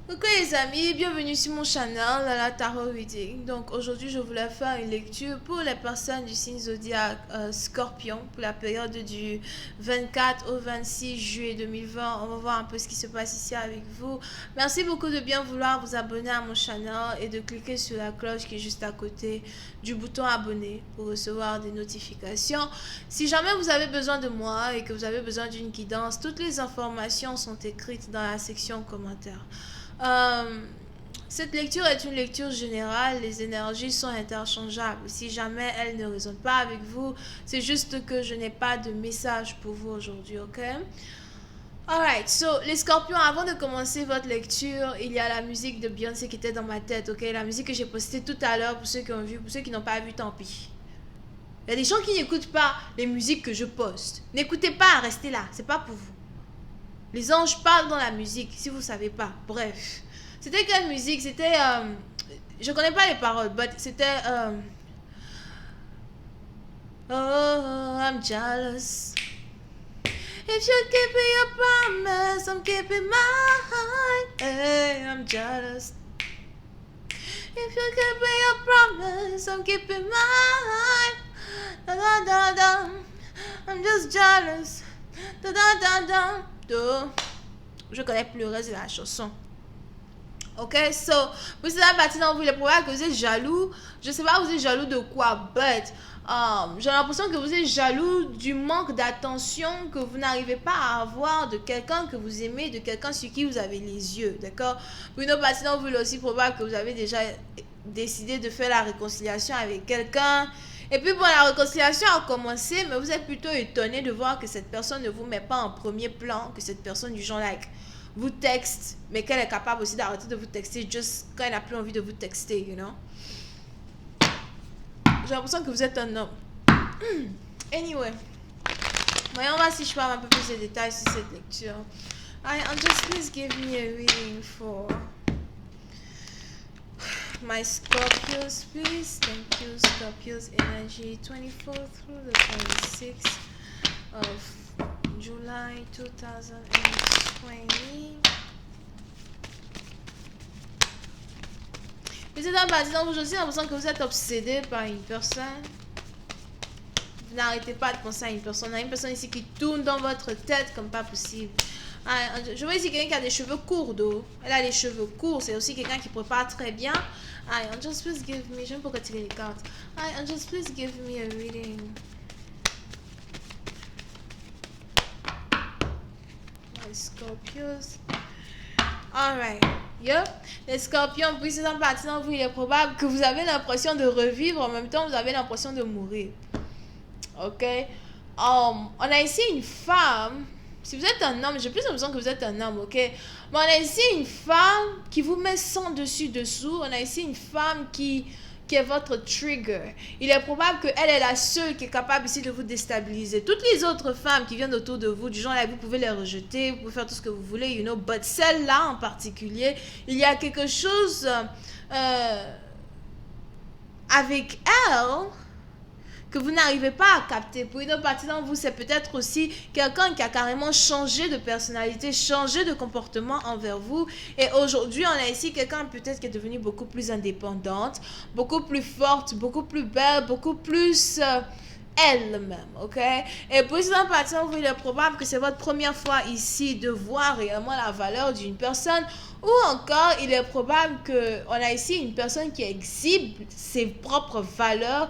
Coucou les amis, bienvenue sur mon channel la Tarot Reading. Donc aujourd'hui je voulais faire une lecture pour les personnes du signe zodiaque Scorpion pour la période du 24 au 26 juillet 2020. On va voir un peu ce qui se passe ici avec vous. Merci beaucoup de bien vouloir vous abonner à mon channel et de cliquer sur la cloche qui est juste à côté du bouton abonner pour recevoir des notifications. Si jamais vous avez besoin de moi et que vous avez besoin d'une guidance, toutes les informations sont écrites dans la section commentaires. Cette lecture est une lecture générale, les énergies sont interchangeables. Si jamais elles ne résonnent pas avec vous, c'est juste que je n'ai pas de message pour vous aujourd'hui, ok? Alright, so les scorpions, avant de commencer votre lecture, il y a la musique de Beyoncé qui était dans ma tête, ok? La musique que j'ai postée tout à l'heure pour ceux qui ont vu, pour ceux qui n'ont pas vu, tant pis. Il y a des gens qui n'écoutent pas les musiques que je poste. N'écoutez pas, restez là, c'est pas pour vous. Les anges parlent dans la musique, si vous savez pas. Bref. C'était quelle musique? C'était... je connais pas les paroles, but c'était... oh, I'm jealous. If you keep your promise, I'm keeping mine. Hey, I'm jealous. If you keep your promise, I'm keeping mine. Da da da da. I'm just jealous. Da da da da. Je connais plus le reste de la chanson. Ok, so, vous êtes parti dans vous, il est probable que vous êtes jaloux. Je sais pas, vous êtes jaloux de quoi, but j'ai l'impression que vous êtes jaloux du manque d'attention que vous n'arrivez pas à avoir de quelqu'un que vous aimez, de quelqu'un sur qui vous avez les yeux, d'accord? Pour une autre partie dans vous, il est aussi probable que vous avez déjà décidé de faire la réconciliation avec quelqu'un. Et puis bon, la réconciliation a commencé, mais vous êtes plutôt étonné de voir que cette personne ne vous met pas en premier plan, que cette personne du genre like vous texte, mais qu'elle est capable aussi d'arrêter de vous texter juste quand elle n'a plus envie de vous texter, you know. J'ai l'impression que vous êtes un homme. Anyway, voyons voir si je parle un peu plus de détails sur cette lecture. Just please give me a reading for my Scorpios, please. Thank you, Scorpios energy 24 through the 26th of July 2020. Vous êtes un bâtiment, vous aussi l'impression que vous êtes obsédé par une personne. Vous n'arrêtez pas de penser à une personne. Il y a une personne ici qui tourne dans votre tête comme pas possible. Je vois ici quelqu'un qui a des cheveux courts d'eau. Elle a les cheveux courts. C'est aussi quelqu'un qui prépare très bien. Just please give me. J'aime pas retirer les cartes. Just please give me a reading. My Scorpios. Alright. Yep. Les scorpions, puis c'est un parti dans vous, il est probable que vous avez l'impression de revivre, en même temps vous avez l'impression de mourir. Ok? On a ici une femme. Si vous êtes un homme, j'ai plus l'impression que vous êtes un homme, ok? Mais on a ici une femme qui vous met sans dessus dessous. On a ici une femme qui est votre trigger. Il est probable qu'elle est la seule qui est capable ici de vous déstabiliser. Toutes les autres femmes qui viennent autour de vous, du genre là, vous pouvez les rejeter, vous pouvez faire tout ce que vous voulez, you know, but celle-là en particulier, il y a quelque chose avec elle que vous n'arrivez pas à capter. Pour une autre partie d'entre vous, c'est peut-être aussi quelqu'un qui a carrément changé de personnalité, changé de comportement envers vous. Et aujourd'hui, on a ici quelqu'un peut-être qui est devenu beaucoup plus indépendante, beaucoup plus forte, beaucoup plus belle, beaucoup plus elle-même, ok? Et pour une autre partie d'entre vous, il est probable que c'est votre première fois ici de voir réellement la valeur d'une personne. Ou encore, il est probable qu'on a ici une personne qui exhibe ses propres valeurs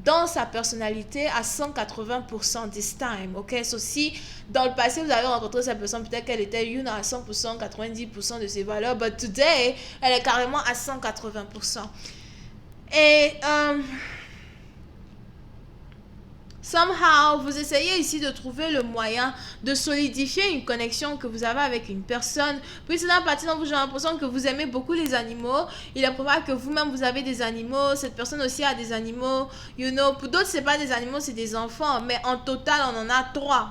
dans sa personnalité à 180% this time. Ok, so si dans le passé vous avez rencontré cette personne, peut-être qu'elle était une à 100%, 90% de ses valeurs, but today, elle est carrément à 180%. Et somehow, vous essayez ici de trouver le moyen de solidifier une connexion que vous avez avec une personne. Puis c'est dans la partie dont j'ai l'impression que vous aimez beaucoup les animaux. Il est probable que vous-même vous avez des animaux. Cette personne aussi a des animaux. You know, pour d'autres c'est pas des animaux, c'est des enfants. Mais en total, on en a 3.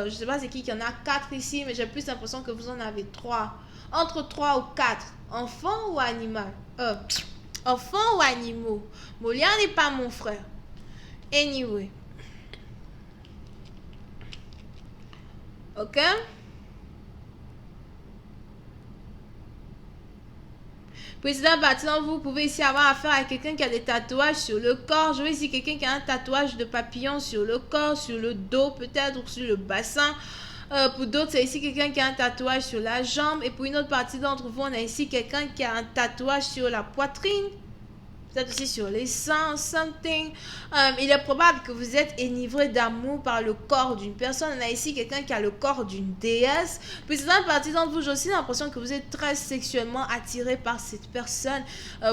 Je sais pas c'est qui en a 4 ici, mais j'ai plus l'impression que vous en avez 3. Entre 3 ou 4. Enfants ou animaux? Enfants ou animaux? Molia n'est pas mon frère. Anyway. Ok? Président bâtiment, vous pouvez ici avoir affaire à quelqu'un qui a des tatouages sur le corps. Je vois ici quelqu'un qui a un tatouage de papillon sur le corps, sur le dos peut-être, ou sur le bassin. Pour d'autres, c'est ici quelqu'un qui a un tatouage sur la jambe. Et pour une autre partie d'entre vous, on a ici quelqu'un qui a un tatouage sur la poitrine. Peut-être aussi sur les seins, something. Il est probable que vous êtes enivré d'amour par le corps d'une personne. On a ici quelqu'un qui a le corps d'une déesse. Puis c'est une partie d'entre vous, j'ai aussi l'impression que vous êtes très sexuellement attiré par cette personne.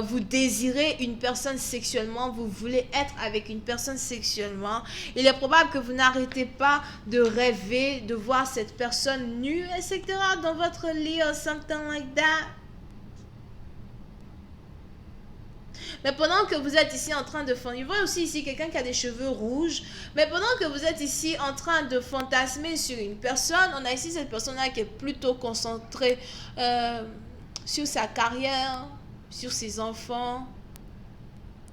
Vous désirez une personne sexuellement. Vous voulez être avec une personne sexuellement. Il est probable que vous n'arrêtez pas de rêver, de voir cette personne nue, etc. dans votre lit or something like that. Mais pendant que vous êtes ici en train de fantasmer, il y a aussi ici quelqu'un qui a des cheveux rouges. Mais pendant que vous êtes ici en train de fantasmer sur une personne, on a ici cette personne-là qui est plutôt concentrée sur sa carrière, sur ses enfants.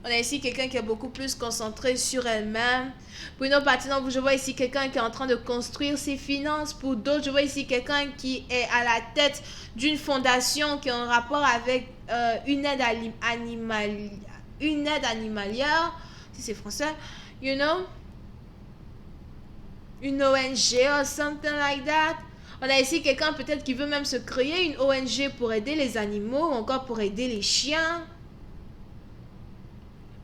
On a ici quelqu'un qui est beaucoup plus concentré sur elle-même. Pour une autre partie d'entre vous, je vois ici quelqu'un qui est en train de construire ses finances. Pour d'autres, je vois ici quelqu'un qui est à la tête d'une fondation qui a un rapport avec une aide animalière, si c'est français, you know, une ONG or something like that. On a ici quelqu'un peut-être qui veut même se créer une ONG pour aider les animaux ou encore pour aider les chiens.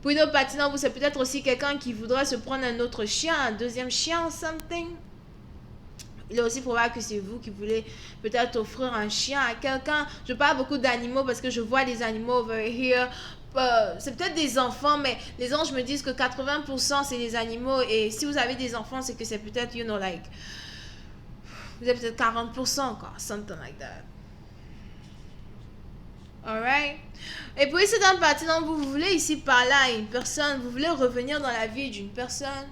Pour une autre partie d'entre vous, c'est peut-être aussi quelqu'un qui voudrait se prendre un autre chien, un deuxième chien ou something. Il est aussi probable que c'est vous qui voulez peut-être offrir un chien à quelqu'un. Je parle beaucoup d'animaux parce que je vois des animaux over here. C'est peut-être des enfants, mais les anges me disent que 80% c'est des animaux. Et si vous avez des enfants, c'est que c'est peut-être, you know, like, vous avez peut-être 40%, quoi. Something like that. Alright. Et puis c'est dans le parti dont vous voulez ici parler à une personne, vous voulez revenir dans la vie d'une personne.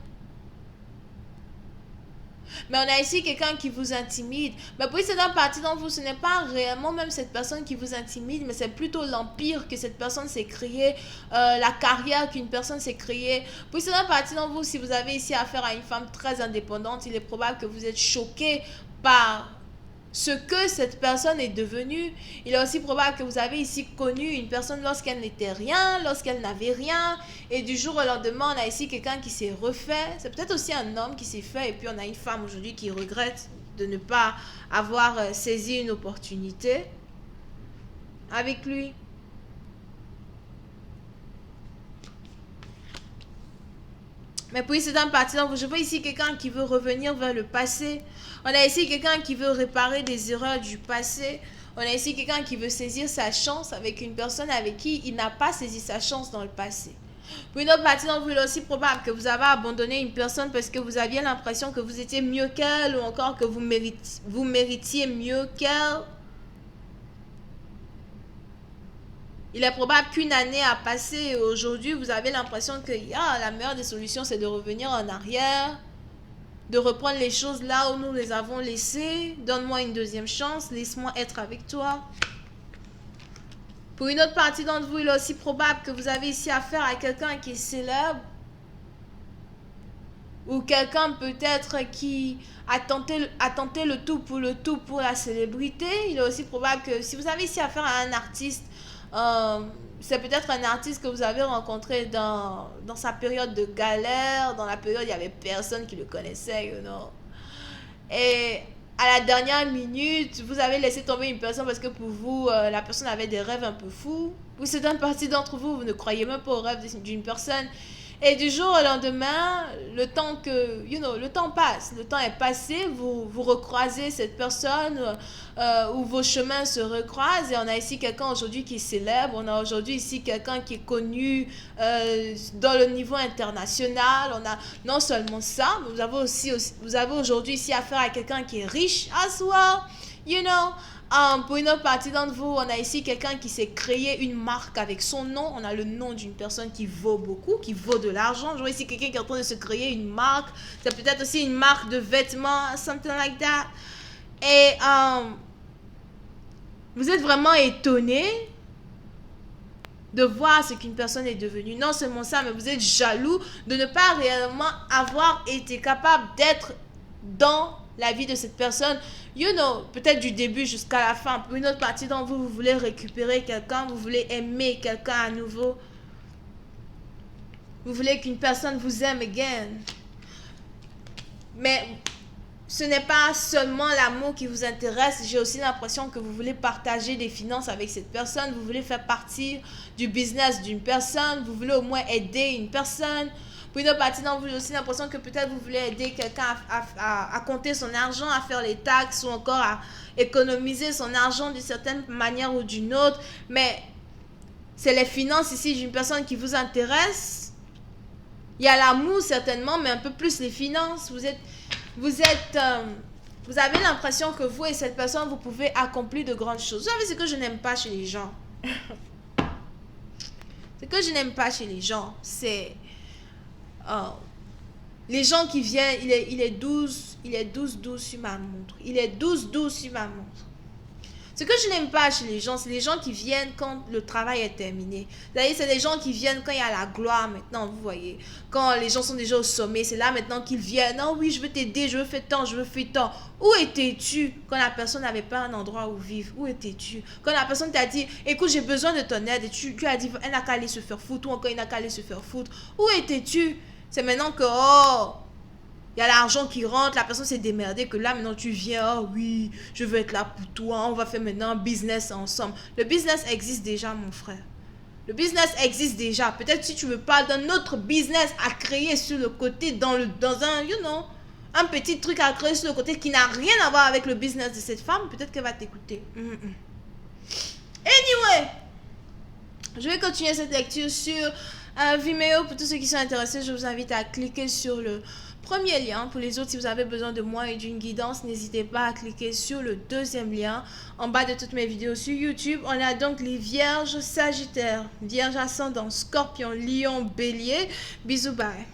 Mais on a ici quelqu'un qui vous intimide. Mais puis c'est dans le parti dont vous, ce n'est pas réellement même cette personne qui vous intimide, mais c'est plutôt l'empire que cette personne s'est créé, la carrière qu'une personne s'est créée. Puis c'est dans le parti dont vous, si vous avez ici affaire à une femme très indépendante, il est probable que vous êtes choqué par ce que cette personne est devenue. Il est aussi probable que vous avez ici connu une personne lorsqu'elle n'était rien, lorsqu'elle n'avait rien, et du jour au lendemain, on a ici quelqu'un qui s'est refait. C'est peut-être aussi un homme qui s'est fait, et puis on a une femme aujourd'hui qui regrette de ne pas avoir saisi une opportunité avec lui. Mais puis c'est un parti, donc je vois ici quelqu'un qui veut revenir vers le passé. On a ici quelqu'un qui veut réparer des erreurs du passé. On a ici quelqu'un qui veut saisir sa chance avec une personne avec qui il n'a pas saisi sa chance dans le passé. Pour une autre partie d'entre vous, il est aussi probable que vous avez abandonné une personne parce que vous aviez l'impression que vous étiez mieux qu'elle ou encore que vous méritiez mieux qu'elle. Il est probable qu'une année a passé et aujourd'hui, vous avez l'impression que la meilleure des solutions, c'est de revenir en arrière, de reprendre les choses là où nous les avons laissées. Donne-moi une deuxième chance, laisse-moi être avec toi. Pour une autre partie d'entre vous, il est aussi probable que vous avez ici affaire à quelqu'un qui est célèbre ou quelqu'un peut-être qui a tenté le tout pour la célébrité. Il est aussi probable que si vous avez ici affaire à un artiste, c'est peut-être un artiste que vous avez rencontré dans sa période de galère, dans la période où il n'y avait personne qui le connaissait, you know. Et à la dernière minute, vous avez laissé tomber une personne parce que pour vous, la personne avait des rêves un peu fous. Ou c'est une partie d'entre vous, vous ne croyez même pas aux rêves d'une personne. Et du jour au lendemain, le temps passe, le temps est passé, vous recroisez cette personne où vos chemins se recroisent et on a ici quelqu'un aujourd'hui qui est célèbre, on a aujourd'hui ici quelqu'un qui est connu dans le niveau international, on a non seulement ça, mais vous avez aujourd'hui ici affaire à quelqu'un qui est riche as well, you know. Pour une autre partie d'entre vous, on a ici quelqu'un qui s'est créé une marque avec son nom. On a le nom d'une personne qui vaut beaucoup, qui vaut de l'argent. Je vois ici quelqu'un qui est en train de se créer une marque. C'est peut-être aussi une marque de vêtements, something like that. Et vous êtes vraiment étonné de voir ce qu'une personne est devenue. Non seulement ça, mais vous êtes jaloux de ne pas réellement avoir été capable d'être dans la vie de cette personne, you know, peut-être du début jusqu'à la fin. Pour une autre partie d'entre vous, vous voulez récupérer quelqu'un, vous voulez aimer quelqu'un à nouveau. Vous voulez qu'une personne vous aime again. Mais ce n'est pas seulement l'amour qui vous intéresse. J'ai aussi l'impression que vous voulez partager des finances avec cette personne. Vous voulez faire partie du business d'une personne. Vous voulez au moins aider une personne. Pour une autre partie d'entre vous, j'ai aussi l'impression que peut-être vous voulez aider quelqu'un à compter son argent, à faire les taxes ou encore à économiser son argent d'une certaine manière ou d'une autre. Mais c'est les finances ici d'une personne qui vous intéresse. Il y a l'amour certainement, mais un peu plus les finances. Vous avez l'impression que vous et cette personne, vous pouvez accomplir de grandes choses. Vous savez ce que je n'aime pas chez les gens. Ce que je n'aime pas chez les gens, c'est les gens qui viennent, il est 12 sur ma montre. Il est 12 sur ma montre. Ce que je n'aime pas chez les gens, c'est les gens qui viennent quand le travail est terminé. C'est les gens qui viennent quand il y a la gloire maintenant, vous voyez. Quand les gens sont déjà au sommet, c'est là maintenant qu'ils viennent. Non, oui, je veux t'aider, je veux faire tant, je veux faire tant. Où étais-tu quand la personne n'avait pas un endroit où vivre? Où étais-tu? Quand la personne t'a dit, écoute, j'ai besoin de ton aide, et tu as dit, elle n'a qu'à aller se faire foutre, ou encore il n'a qu'à aller se faire foutre. Où étais-tu? C'est maintenant que, il y a l'argent qui rentre, la personne s'est démerdée, que là maintenant tu viens, oh oui, je veux être là pour toi, on va faire maintenant un business ensemble. Le business existe déjà, mon frère. Le business existe déjà. Peut-être si tu veux pas d'un autre business à créer sur le côté, dans un, you know, un petit truc à créer sur le côté qui n'a rien à voir avec le business de cette femme, peut-être qu'elle va t'écouter. Anyway, je vais continuer cette lecture sur Vimeo. Pour tous ceux qui sont intéressés, je vous invite à cliquer sur le premier lien. Pour les autres, si vous avez besoin de moi et d'une guidance, n'hésitez pas à cliquer sur le deuxième lien en bas de toutes mes vidéos sur YouTube. On a donc les Vierges Sagittaires, Vierge ascendant, Scorpion, Lion, Bélier. Bisous, bye.